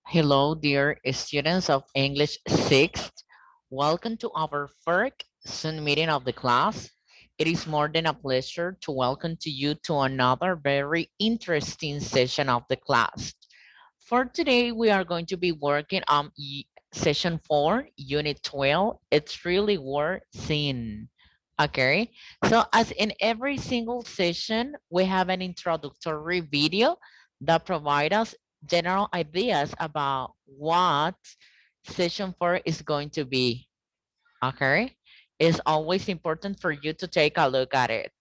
Hello, dear students of English 6th. Welcome to our first Zoom meeting of the class. It is more than a pleasure to welcome to you to another very interesting session of the class. For today, we are going to be working on session 4, unit 12. It's really worth seeing. Okay, so as in every single session, we have an introductory video that provide us general ideas about what session 4 is going to be. Okay, it's always important for you to take a look at it.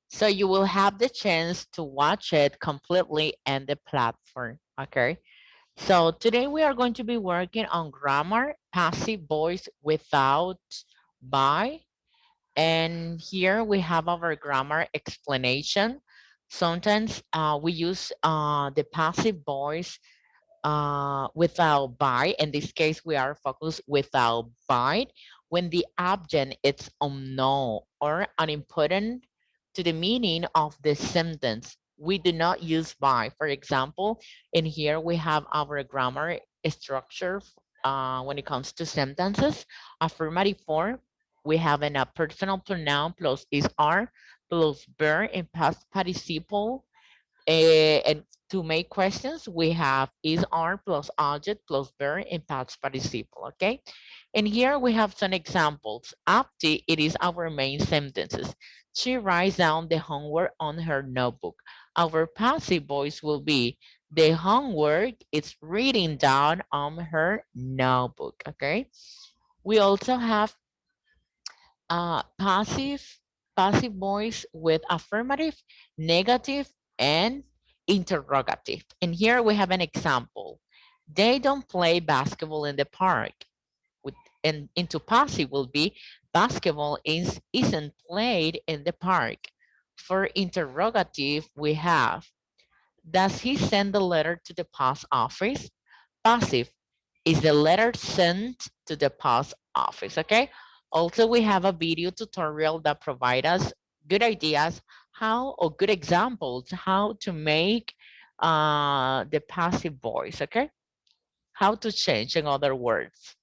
So you will have the chance to watch it completely in the platform. Okay. So today we are going to be working on grammar, passive voice without by. And here we have our grammar explanation. Sometimes we use the passive voice without by. In this case, we are focused without by when the object is unknown or unimportant to the meaning of the sentence. We do not use by. For example, in here we have our grammar structure when it comes to sentences. Affirmative form, we have a personal pronoun plus is are plus verb in past participle and to make questions, we have is are plus object plus verb and past participle, okay? And here we have some examples. After it is our main sentences. She writes down the homework on her notebook. Our passive voice will be the homework is written down on her notebook, okay? We also have passive voice with affirmative, negative, and interrogative. And here we have an example. They don't play basketball in the park. With, and into passive will be basketball isn't played in the park. For interrogative, we have does he send the letter to the post office? Passive is the letter sent to the post office, okay? Also, we have a video tutorial that provide us good ideas how or good examples how to make the passive voice, okay? How to change in other words.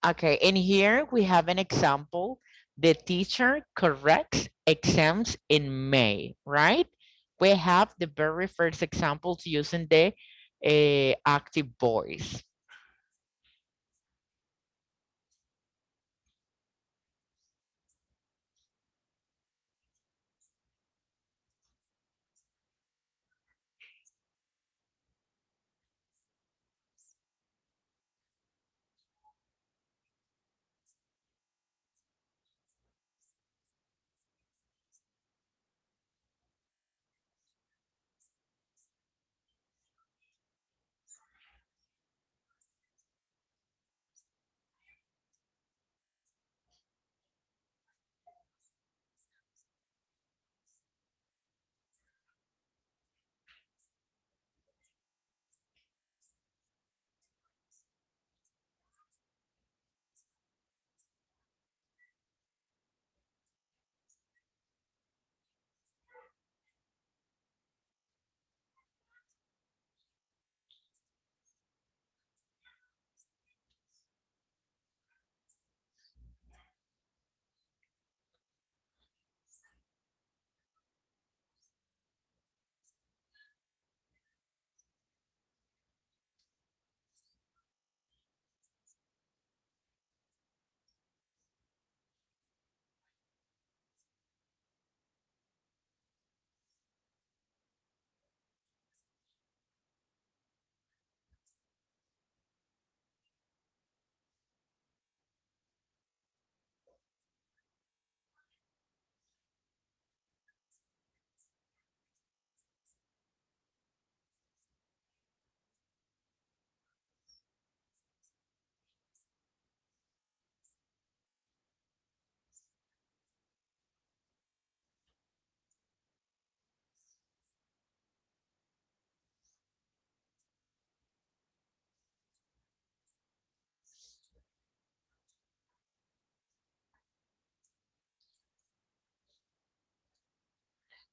Okay, and here we have an example. The teacher corrects exams in May, right? We have the very first examples using the active voice.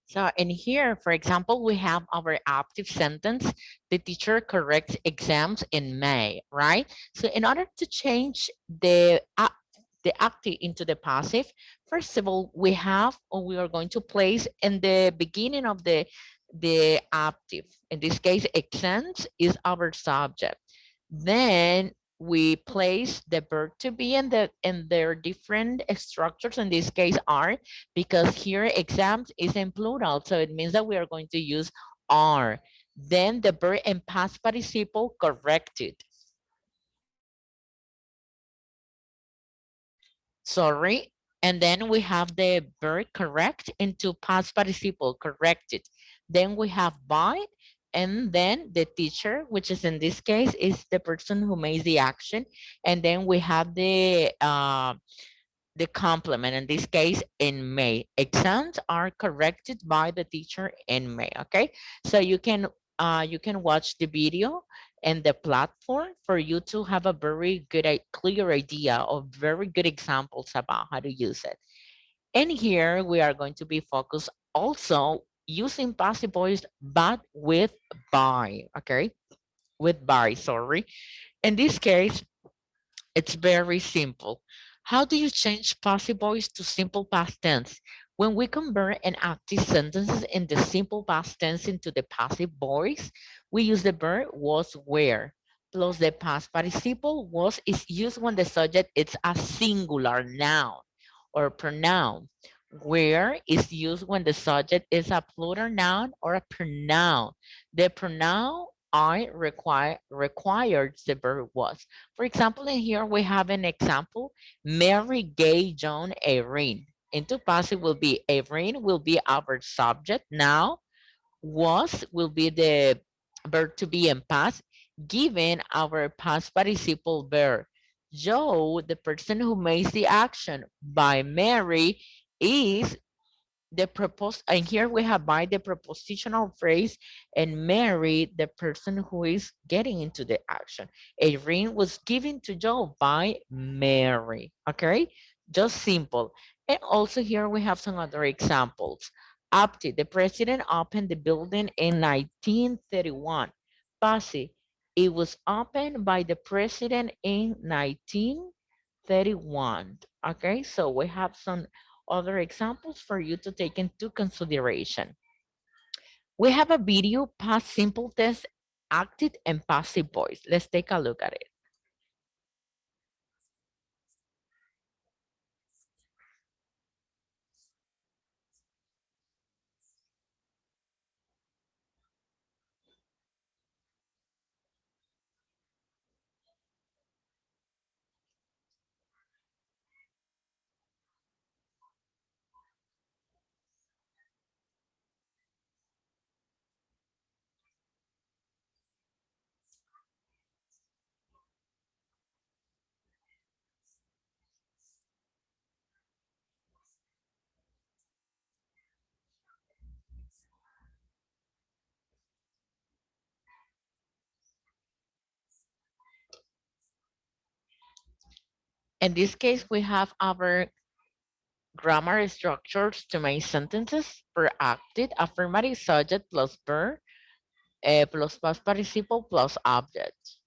So in here, for example, we have our active sentence. The teacher corrects exams in May, right? So in order to change the active into the passive, first of all, we have, or we are going to place in the beginning of the active. In this case, exams is our subject. Then we place the verb to be in their different structures. In this case, are, because here exams is in plural, so it means that we are going to use are. Then the verb in past participle corrected. Sorry. And then we have the verb correct into past participle corrected. Then we have by, and then the teacher, which is in this case is the person who makes the action. And then we have the complement, in this case in May. Exams are corrected by the teacher in May. Okay, so you can watch the video and the platform for you to have a very good clear idea of very good examples about how to use it. And here we are going to be focused also using passive voice but with by. Okay, with by, sorry. In this case, it's very simple. How do you change passive voice to simple past tense? When we convert an active sentences in the simple past tense into the passive voice, we use the verb was, where, plus the past participle. Was is used when the subject is a singular noun or pronoun. Where is used when the subject is a plural noun or a pronoun. The pronoun I requires the verb was. For example, in here we have an example. Mary gave John a ring. Into passive will be a ring will be our subject. Now was will be the verb to be in past, given our past participle verb. Joe, the person who makes the action by Mary, is the propose, and here we have by the prepositional phrase, and Mary, the person who is getting into the action. A ring was given to Joe by Mary. Okay, just simple. And also here we have some other examples. Apti, the president opened the building in 1931. Pasi, it was opened by the president in 1931. Okay, so we have some other examples for you to take into consideration. We have a video past simple tense, active and passive voice. Let's take a look at it. In this case, we have our grammar structures to make sentences per active, affirmative subject plus verb, plus past participle plus object.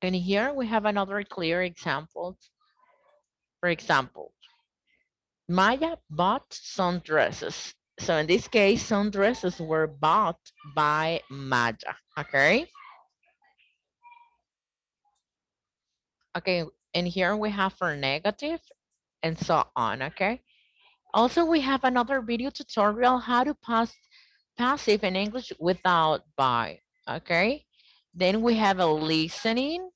And here we have another clear example. For example, Maya bought some dresses. So in this case, some dresses were bought by Maya. Okay. Okay, and here we have for negative and so on, okay? Also, we have another video tutorial how to pass passive in English without by, okay? Then we have a listening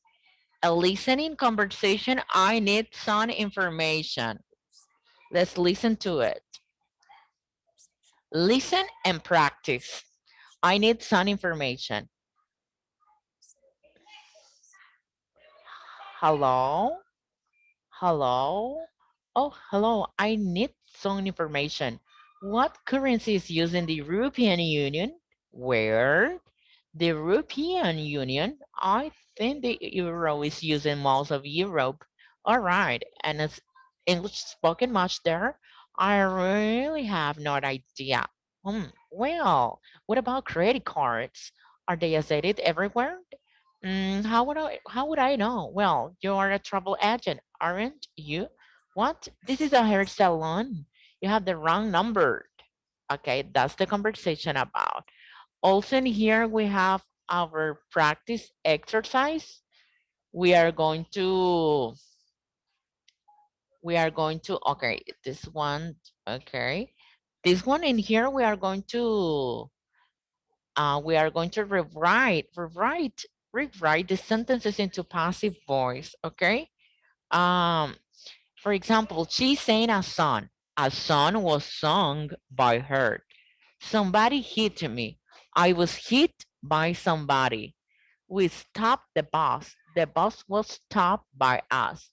conversation. I need some information. Let's listen to it. Listen and practice. I need some information. Hello? Hello? Oh, hello. I need some information. What currency is used in the European Union? Where? The European Union? I think the euro is used in most of Europe. All right. And is English spoken much there? I really have no idea. Well, what about credit cards? Are they accepted everywhere? How would I know? Well, you are a travel agent, aren't you? What? This is a hair salon. You have the wrong number. Okay, that's the conversation about. Also in here we have our practice exercise. We are going to okay, this one, okay. This one in here we are going to rewrite the sentences into passive voice, okay? Um, for example, she sang a song. A song was sung by her. Somebody hit me. I was hit by somebody. We stopped the bus. The bus was stopped by us.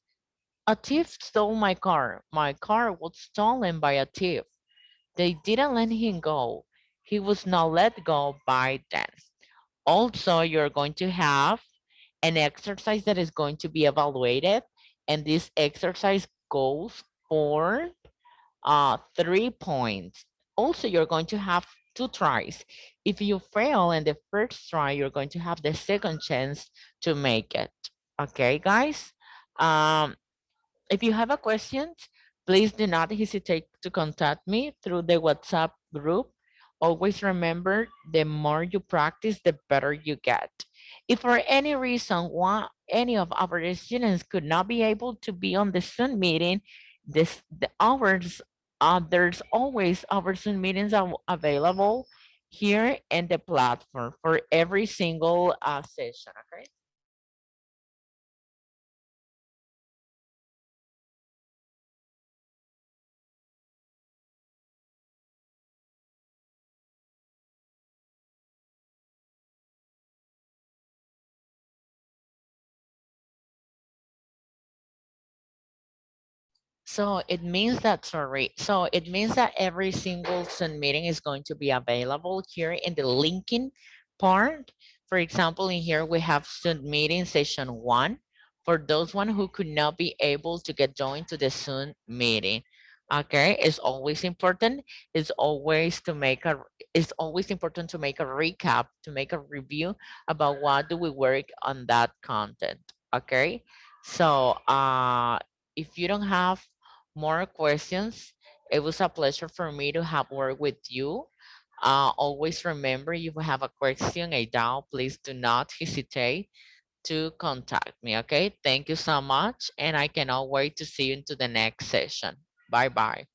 A thief stole my car. My car was stolen by a thief. They didn't let him go. He was not let go by them. Also, you're going to have an exercise that is going to be evaluated, and this exercise goes for 3 points. Also, you're going to have 2 tries. If you fail in the first try, you're going to have the second chance to make it. Okay, guys? Um, if you have a question, please do not hesitate to contact me through the WhatsApp group. Always remember, the more you practice, the better you get. If for any reason any of our students could not be able to be on the Zoom meeting, there's always our Zoom meetings available here in the platform for every single session. Okay. So it means that every single Zoom meeting is going to be available here in the linking part. For example, in here we have Zoom meeting session 1 for those one who could not be able to get joined to the Zoom meeting. Okay, It's always to make a it's always important to make a recap, to make a review about what do we work on that content. Okay, so if you don't have more questions. It was a pleasure for me to have worked with you. Always remember, if you have a question, a doubt, please do not hesitate to contact me. Okay, thank you so much, and I cannot wait to see you into the next session. Bye bye.